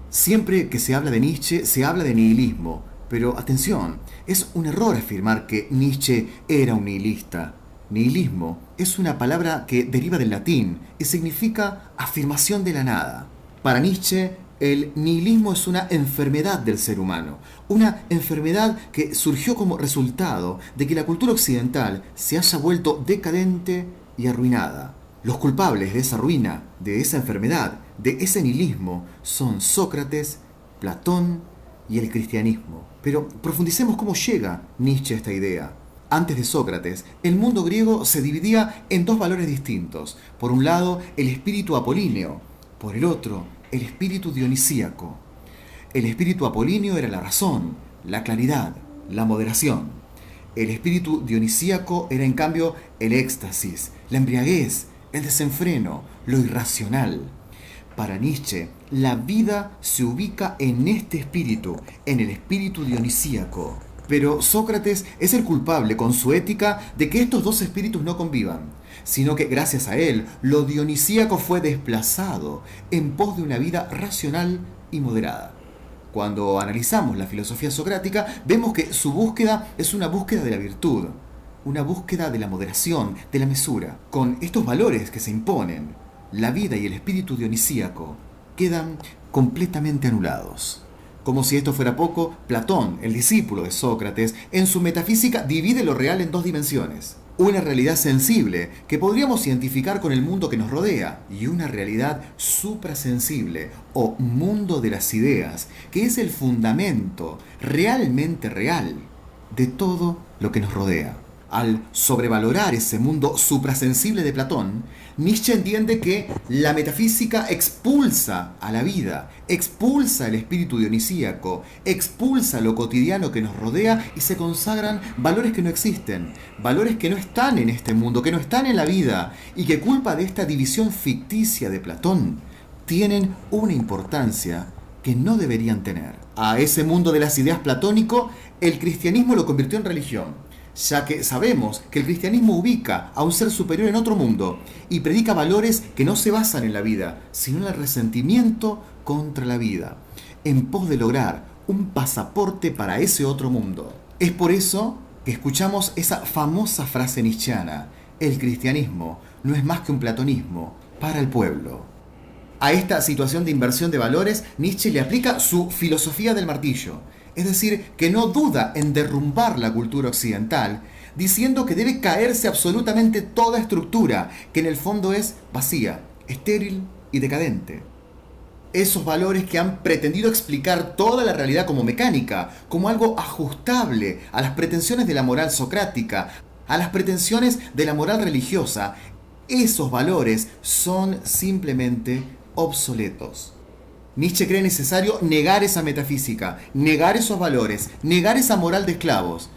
Siempre que se habla de Nietzsche, se habla de nihilismo, pero atención, es un error afirmar que Nietzsche era un nihilista. Nihilismo es una palabra que deriva del latín y significa afirmación de la nada. Para Nietzsche, el nihilismo es una enfermedad del ser humano, una enfermedad que surgió como resultado de que la cultura occidental se haya vuelto decadente y arruinada. Los culpables de esa ruina, de esa enfermedad, de ese nihilismo, son Sócrates, Platón y el cristianismo. Pero profundicemos cómo llega Nietzsche a esta idea. Antes de Sócrates, el mundo griego se dividía en dos valores distintos. Por un lado, el espíritu apolíneo. Por el otro, el espíritu dionisíaco. El espíritu apolíneo era la razón, la claridad, la moderación. El espíritu dionisíaco era en cambio el éxtasis, la embriaguez, el desenfreno, lo irracional. Para Nietzsche, la vida se ubica en este espíritu, en el espíritu dionisíaco. Pero Sócrates es el culpable con su ética de que estos dos espíritus no convivan, sino que gracias a él lo dionisíaco fue desplazado en pos de una vida racional y moderada. Cuando analizamos la filosofía socrática, vemos que su búsqueda es una búsqueda de la virtud, una búsqueda de la moderación, de la mesura. Con estos valores que se imponen, la vida y el espíritu dionisíaco quedan completamente anulados. Como si esto fuera poco, Platón, el discípulo de Sócrates, en su metafísica divide lo real en dos dimensiones. Una realidad sensible que podríamos identificar con el mundo que nos rodea y una realidad suprasensible o mundo de las ideas, que es el fundamento realmente real de todo lo que nos rodea. Al sobrevalorar ese mundo suprasensible de Platón, Nietzsche entiende que la metafísica expulsa a la vida, expulsa el espíritu dionisíaco, expulsa lo cotidiano que nos rodea y se consagran valores que no existen, valores que no están en este mundo, que no están en la vida y que culpa de esta división ficticia de Platón tienen una importancia que no deberían tener. A ese mundo de las ideas platónico, el cristianismo lo convirtió en religión, ya que sabemos que el cristianismo ubica a un ser superior en otro mundo y predica valores que no se basan en la vida, sino en el resentimiento contra la vida, en pos de lograr un pasaporte para ese otro mundo. Es por eso que escuchamos esa famosa frase nietzscheana: el cristianismo no es más que un platonismo para el pueblo. A esta situación de inversión de valores, Nietzsche le aplica su filosofía del martillo. Es decir, que no duda en derrumbar la cultura occidental, diciendo que debe caerse absolutamente toda estructura, que en el fondo es vacía, estéril y decadente. Esos valores que han pretendido explicar toda la realidad como mecánica, como algo ajustable a las pretensiones de la moral socrática, a las pretensiones de la moral religiosa, esos valores son simplemente obsoletos. Nietzsche cree necesario negar esa metafísica, negar esos valores, negar esa moral de esclavos.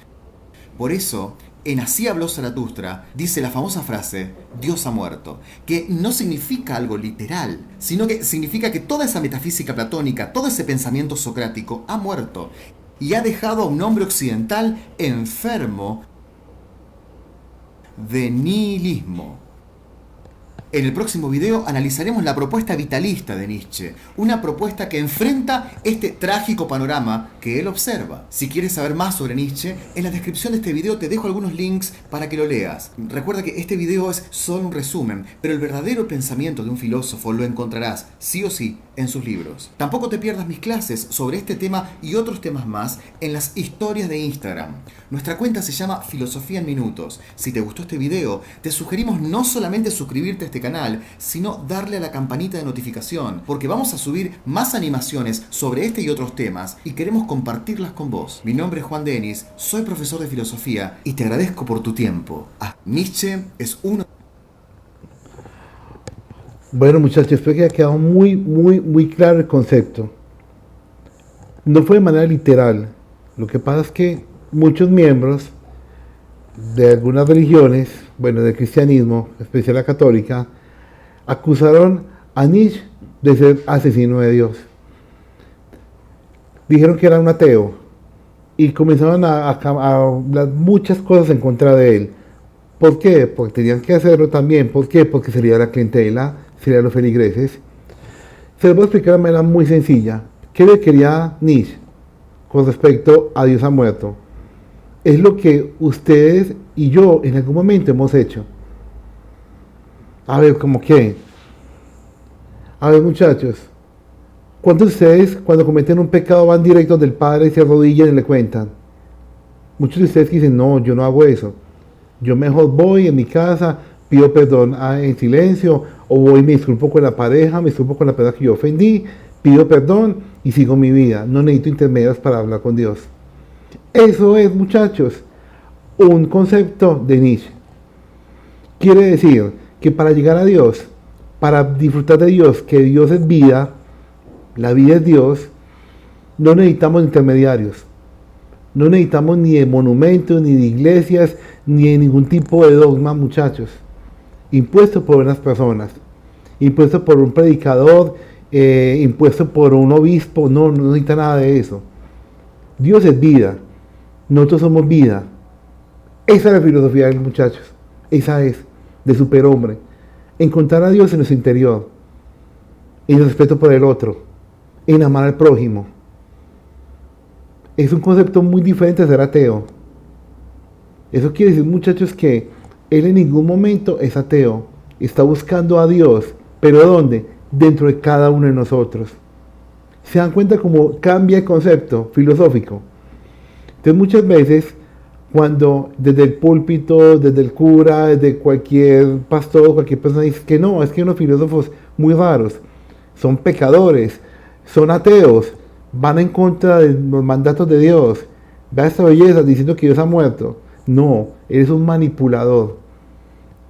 Por eso, en Así habló Zaratustra, dice la famosa frase, Dios ha muerto, que no significa algo literal, sino que significa que toda esa metafísica platónica, todo ese pensamiento socrático ha muerto y ha dejado a un hombre occidental enfermo de nihilismo. En el próximo video analizaremos la propuesta vitalista de Nietzsche, una propuesta que enfrenta este trágico panorama que él observa. Si quieres saber más sobre Nietzsche, en la descripción de este video te dejo algunos links para que lo leas. Recuerda que este video es solo un resumen, pero el verdadero pensamiento de un filósofo lo encontrarás, sí o sí, en sus libros. Tampoco te pierdas mis clases sobre este tema y otros temas más en las historias de Instagram. Nuestra cuenta se llama Filosofía en Minutos. Si te gustó este video, te sugerimos no solamente suscribirte a este canal, sino darle a la campanita de notificación, porque vamos a subir más animaciones sobre este y otros temas y queremos compartirlas con vos. Mi nombre es Juan Denis, soy profesor de filosofía y te agradezco por tu tiempo. Nietzsche es uno... Bueno, muchachos, espero que haya quedado muy claro el concepto. No fue de manera literal. Lo que pasa es que muchos miembros de algunas religiones, bueno, del cristianismo, en especial la católica, acusaron a Nietzsche de ser asesino de Dios. Dijeron que era un ateo y comenzaron a hablar muchas cosas en contra de él. ¿Por qué? Porque tenían que hacerlo también. ¿Por qué? Porque sería la clientela, serían los feligreses. Se los voy a explicar de manera muy sencilla. ¿Qué le quería Nietzsche con respecto a Dios ha muerto? Es lo que ustedes y yo en algún momento hemos hecho. A ver, ¿cómo qué? A ver, muchachos, ¿cuántos de ustedes cuando cometen un pecado van directos del Padre y se arrodillan y le cuentan? Muchos de ustedes dicen, no, yo no hago eso. Yo mejor voy en mi casa, pido perdón en silencio, o voy y me disculpo con la pareja, me disculpo con la persona que yo ofendí, pido perdón y sigo mi vida. No necesito intermediarios para hablar con Dios. Eso es, muchachos, un concepto de Nietzsche. Quiere decir que para llegar a Dios, para disfrutar de Dios, que Dios es vida, la vida es Dios, no necesitamos intermediarios. No necesitamos ni de monumentos, ni de iglesias, ni de ningún tipo de dogma, muchachos. Impuesto por unas personas, impuesto por un predicador, impuesto por un obispo, no necesita nada de eso. Dios es vida, nosotros somos vida. Esa es la filosofía de los muchachos, esa es, de superhombre. Encontrar a Dios en nuestro interior, en el respeto por el otro, en amar al prójimo. Es un concepto muy diferente a ser ateo. Eso quiere decir, muchachos, que él en ningún momento es ateo. Está buscando a Dios. ¿Pero dónde? Dentro de cada uno de nosotros. ¿Se dan cuenta cómo cambia el concepto filosófico? Entonces muchas veces, cuando desde el púlpito, desde el cura, desde cualquier pastor, cualquier persona dice que no, es que unos filósofos muy raros, son pecadores, son ateos, van en contra de los mandatos de Dios, vea esta belleza diciendo que Dios ha muerto. No, eres un manipulador.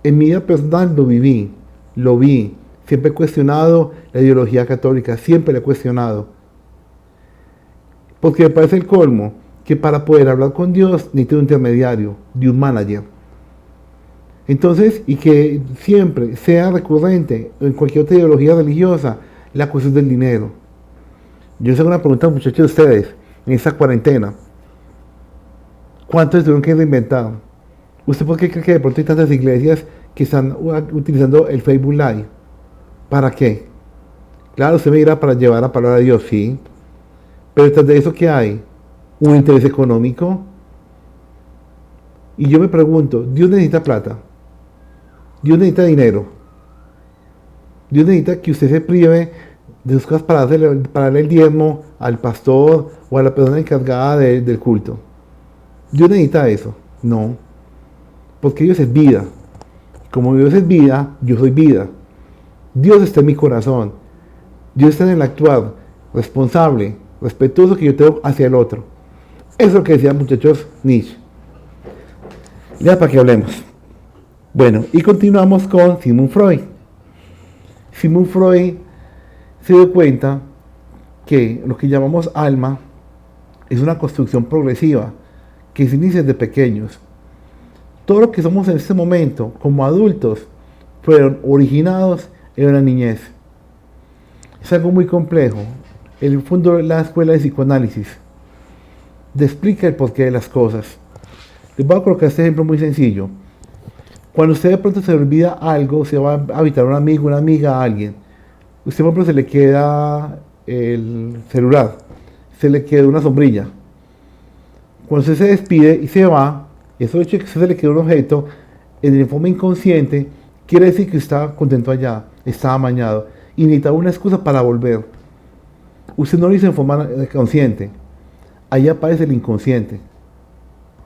En mi vida personal lo vi. Siempre he cuestionado la ideología católica, siempre la he cuestionado. Porque me parece el colmo que para poder hablar con Dios necesito un intermediario, de un manager. Entonces, y que siempre sea recurrente en cualquier otra ideología religiosa, la cuestión del dinero. Yo les hago una pregunta, muchachos, de ustedes, en esta cuarentena. ¿Cuántos tuvieron que reinventar? ¿Usted por qué cree que de pronto hay tantas iglesias que están utilizando el Facebook Live? ¿Para qué? Claro, usted me dirá para llevar la palabra de Dios, sí. Pero detrás de eso, ¿qué hay? ¿Un interés económico? Y yo me pregunto, ¿Dios necesita plata? ¿Dios necesita dinero? ¿Dios necesita que usted se prive de sus cosas para darle el diezmo al pastor o a la persona encargada del culto? ¿Dios necesita eso? No. Porque Dios es vida. Como Dios es vida, yo soy vida. Dios está en mi corazón. Dios está en el actuar responsable, respetuoso que yo tengo hacia el otro. Eso es lo que decía, muchachos, Nietzsche. Ya para que hablemos. Bueno, y continuamos con Sigmund Freud. Sigmund Freud se dio cuenta que lo que llamamos alma es una construcción progresiva que se inicia desde pequeños. Todo lo que somos en este momento, como adultos, fueron originados en una niñez. Es algo muy complejo. Él fundó la escuela de psicoanálisis. Te explica el porqué de las cosas. Les voy a colocar este ejemplo muy sencillo. Cuando usted de pronto se olvida algo, se va a visitar un amigo, una amiga, a alguien. Usted, por ejemplo, se le queda el celular, se le queda una sombrilla. Cuando usted se despide y se va, eso hecho que se le quedó un objeto, en el forma inconsciente, quiere decir que estaba contento allá, estaba amañado y necesitaba una excusa para volver. Usted no lo hizo en forma consciente. Ahí aparece el inconsciente.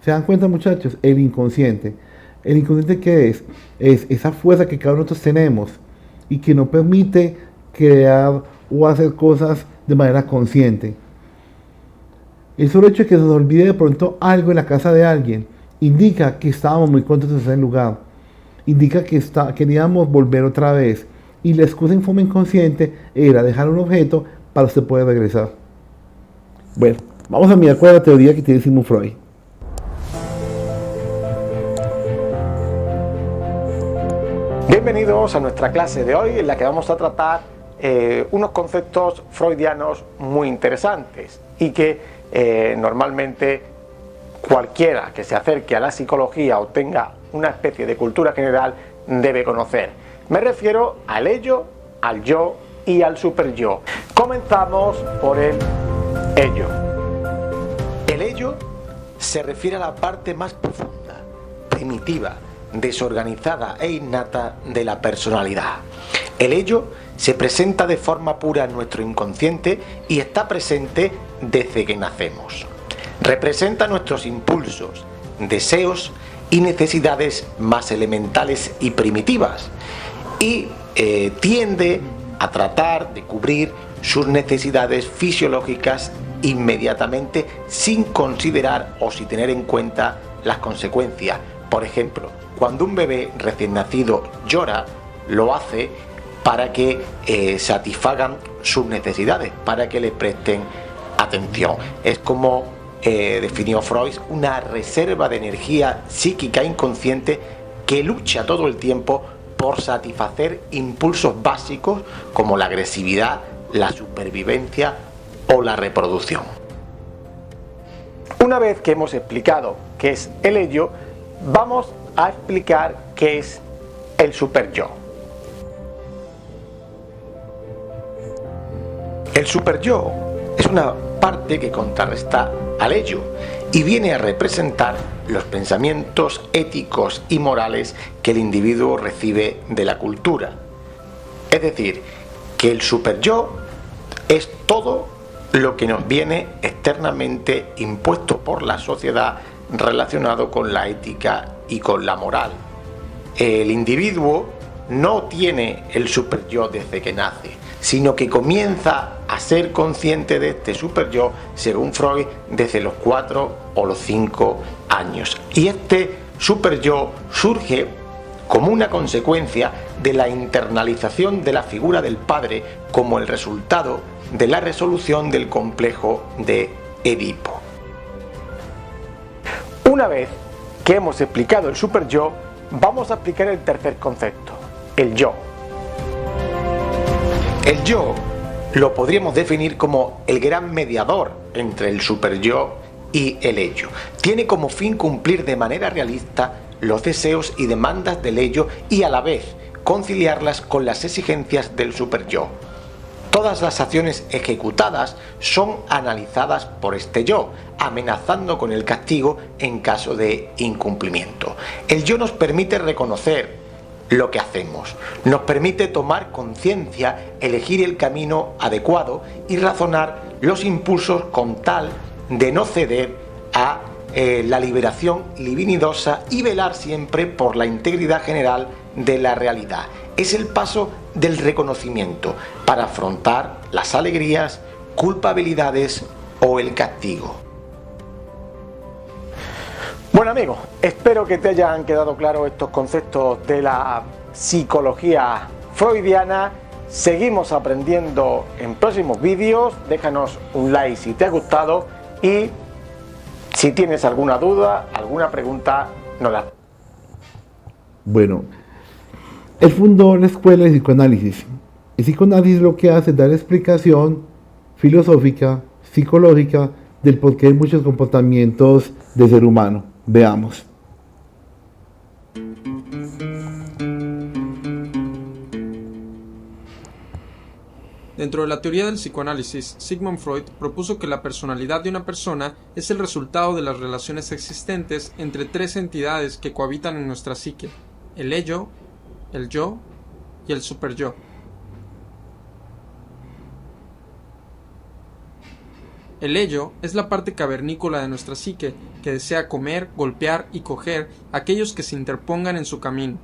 ¿Se dan cuenta, muchachos? El inconsciente. ¿El inconsciente qué es? Es esa fuerza que cada uno de nosotros tenemos y que no permite crear o hacer cosas de manera consciente. El solo hecho de que se nos olvide de pronto algo en la casa de alguien indica que estábamos muy contentos en ese lugar. Indica que queríamos volver otra vez. Y la excusa en forma inconsciente era dejar un objeto para usted poder regresar. Bueno, vamos a mirar cuál es la teoría que tiene Sigmund Freud. Bienvenidos a nuestra clase de hoy en la que vamos a tratar unos conceptos freudianos muy interesantes y que normalmente cualquiera que se acerque a la psicología o tenga una especie de cultura general debe conocer. Me refiero al ello, al yo y al superyo. Comenzamos por el ello. El ello se refiere a la parte más profunda, primitiva, desorganizada e innata de la personalidad. El ello se presenta de forma pura en nuestro inconsciente y está presente desde que nacemos. Representa nuestros impulsos, deseos y necesidades más elementales y primitivas y tiende a tratar de cubrir sus necesidades fisiológicas inmediatamente sin considerar o sin tener en cuenta las consecuencias. Por ejemplo, cuando un bebé recién nacido llora, lo hace para que satisfagan sus necesidades, para que le presten atención. Es como definió Freud, una reserva de energía psíquica inconsciente que lucha todo el tiempo por satisfacer impulsos básicos como la agresividad, la supervivencia o la reproducción. Una vez que hemos explicado qué es el ello, vamos a explicar qué es el superyo. El superyo es una parte que contrarresta al ello y viene a representar los pensamientos éticos y morales que el individuo recibe de la cultura. Es decir, que el superyo es todo lo que nos viene externamente impuesto por la sociedad relacionado con la ética y con la moral. El individuo no tiene el superyo desde que nace, sino que comienza a ser consciente de este superyo, según Freud, desde los 4 o los 5 años. Y este superyo surge como una consecuencia de la internalización de la figura del padre como el resultado de la resolución del complejo de Edipo. Una vez que hemos explicado el superyo, vamos a explicar el tercer concepto, el yo. El yo lo podríamos definir como el gran mediador entre el superyo y el ello. Tiene como fin cumplir de manera realista los deseos y demandas del ello y a la vez conciliarlas con las exigencias del superyo. Todas las acciones ejecutadas son analizadas por este yo, amenazando con el castigo en caso de incumplimiento. El yo nos permite reconocer lo que hacemos, nos permite tomar conciencia, elegir el camino adecuado y razonar los impulsos con tal de no ceder a la liberación libidinosa y velar siempre por la integridad general de la realidad. Es el paso del reconocimiento para afrontar las alegrías, culpabilidades o el castigo. Bueno amigos, espero que te hayan quedado claros estos conceptos de la psicología freudiana. Seguimos aprendiendo en próximos vídeos. Déjanos un like si te ha gustado y si tienes alguna duda, alguna pregunta, nos la... Bueno, él fundó la escuela de psicoanálisis. El psicoanálisis lo que hace es dar explicación filosófica, psicológica, del porqué de muchos comportamientos del ser humano. Veamos. Dentro de la teoría del psicoanálisis, Sigmund Freud propuso que la personalidad de una persona es el resultado de las relaciones existentes entre tres entidades que cohabitan en nuestra psique: el ello, el yo y el superyo. El ello es la parte cavernícola de nuestra psique que desea comer, golpear y coger a aquellos que se interpongan en su camino.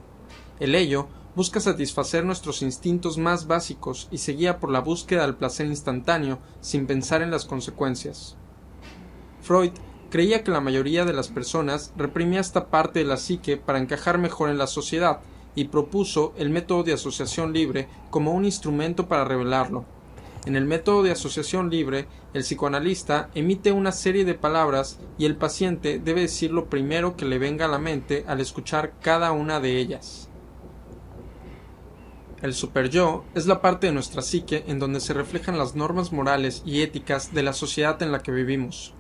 El ello busca satisfacer nuestros instintos más básicos y se guía por la búsqueda del placer instantáneo sin pensar en las consecuencias. Freud creía que la mayoría de las personas reprimía esta parte de la psique para encajar mejor en la sociedad y propuso el método de asociación libre como un instrumento para revelarlo. En el método de asociación libre, el psicoanalista emite una serie de palabras y el paciente debe decir lo primero que le venga a la mente al escuchar cada una de ellas. El superyo es la parte de nuestra psique en donde se reflejan las normas morales y éticas de la sociedad en la que vivimos,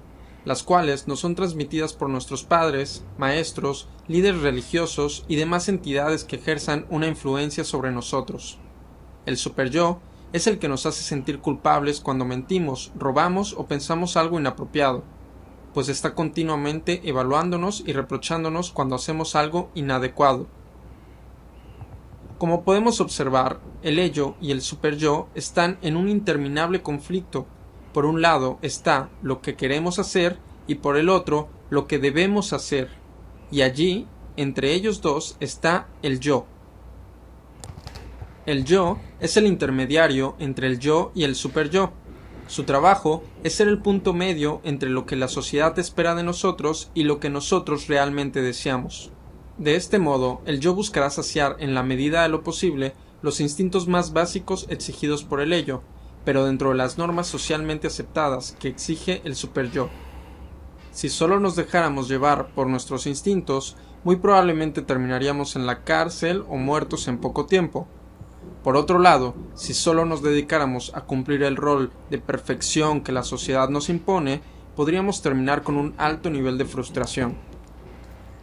las cuales nos son transmitidas por nuestros padres, maestros, líderes religiosos y demás entidades que ejerzan una influencia sobre nosotros. El superyo es el que nos hace sentir culpables cuando mentimos, robamos o pensamos algo inapropiado, pues está continuamente evaluándonos y reprochándonos cuando hacemos algo inadecuado. Como podemos observar, el ello y el superyo están en un interminable conflicto. Por un lado está lo que queremos hacer y por el otro lo que debemos hacer. Y allí, entre ellos dos, está el yo. El yo es el intermediario entre el yo y el superyo. Su trabajo es ser el punto medio entre lo que la sociedad espera de nosotros y lo que nosotros realmente deseamos. De este modo, el yo buscará saciar en la medida de lo posible los instintos más básicos exigidos por el ello, pero dentro de las normas socialmente aceptadas que exige el superyo. Si solo nos dejáramos llevar por nuestros instintos, muy probablemente terminaríamos en la cárcel o muertos en poco tiempo. Por otro lado, si solo nos dedicáramos a cumplir el rol de perfección que la sociedad nos impone, podríamos terminar con un alto nivel de frustración.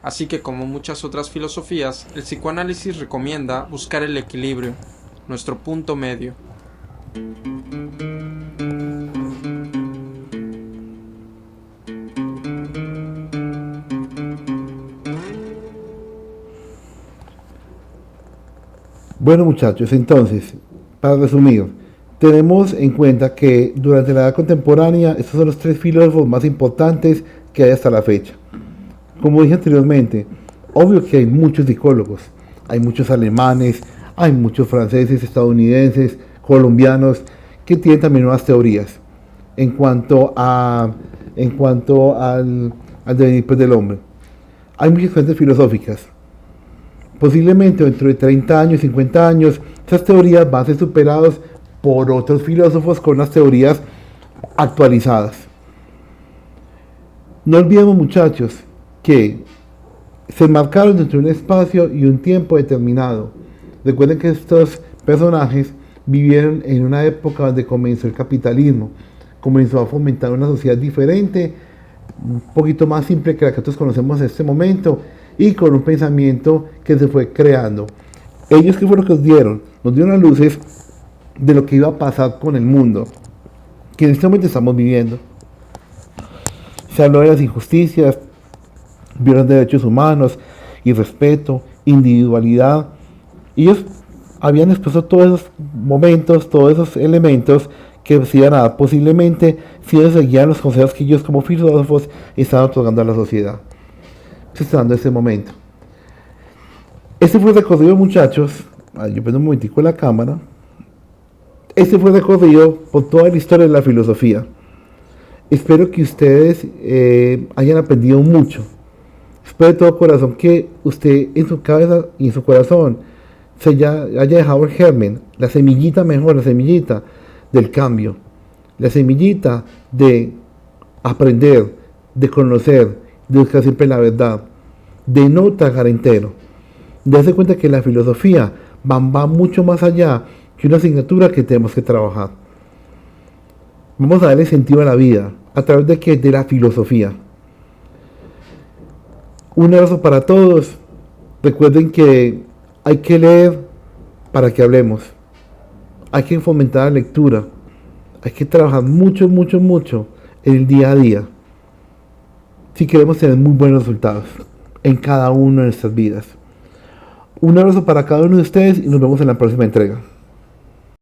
Así que, como muchas otras filosofías, el psicoanálisis recomienda buscar el equilibrio, nuestro punto medio. Bueno muchachos, entonces, para resumir, tenemos en cuenta que durante la edad contemporánea estos son los tres filósofos más importantes que hay hasta la fecha. Como dije anteriormente, obvio que hay muchos psicólogos, hay muchos alemanes, hay muchos franceses, estadounidenses, colombianos, que tienen también nuevas teorías en cuanto al devenir pues, del hombre. Hay muchas fuentes filosóficas. Posiblemente dentro de 30 años, 50 años, esas teorías van a ser superadas por otros filósofos con unas teorías actualizadas. No olvidemos, muchachos, que se marcaron dentro de un espacio y un tiempo determinado. Recuerden que estos personajes vivieron en una época donde comenzó el capitalismo, comenzó a fomentar una sociedad diferente, un poquito más simple que la que nosotros conocemos en este momento, y con un pensamiento que se fue creando. Ellos, ¿qué fue lo que nos dieron? Nos dieron las luces de lo que iba a pasar con el mundo que en este momento estamos viviendo. Se habló de las injusticias, violación de derechos humanos, irrespeto, individualidad. Ellos habían expuesto todos esos momentos, todos esos elementos que se iban a dar posiblemente si ellos seguían los consejos que ellos como filósofos estaban otorgando a la sociedad. Se está dando este momento. Este fue el recorrido, muchachos. Yo prendo un momentico la cámara. Este fue el recorrido por toda la historia de la filosofía. Espero que ustedes hayan aprendido mucho. Espero de todo corazón que usted en su cabeza y en su corazón haya dejado el germen, la semillita mejor, la semillita del cambio, la semillita de aprender, de conocer, de buscar siempre la verdad, de no tragar entero, de darse cuenta que la filosofía va mucho más allá que una asignatura que tenemos que trabajar. Vamos a darle sentido a la vida, ¿a través de qué? De la filosofía. Un abrazo para todos. Recuerden que hay que leer para que hablemos. Hay que fomentar la lectura. Hay que trabajar mucho, mucho, mucho en el día a día si queremos tener muy buenos resultados en cada una de nuestras vidas. Un abrazo para cada uno de ustedes y nos vemos en la próxima entrega.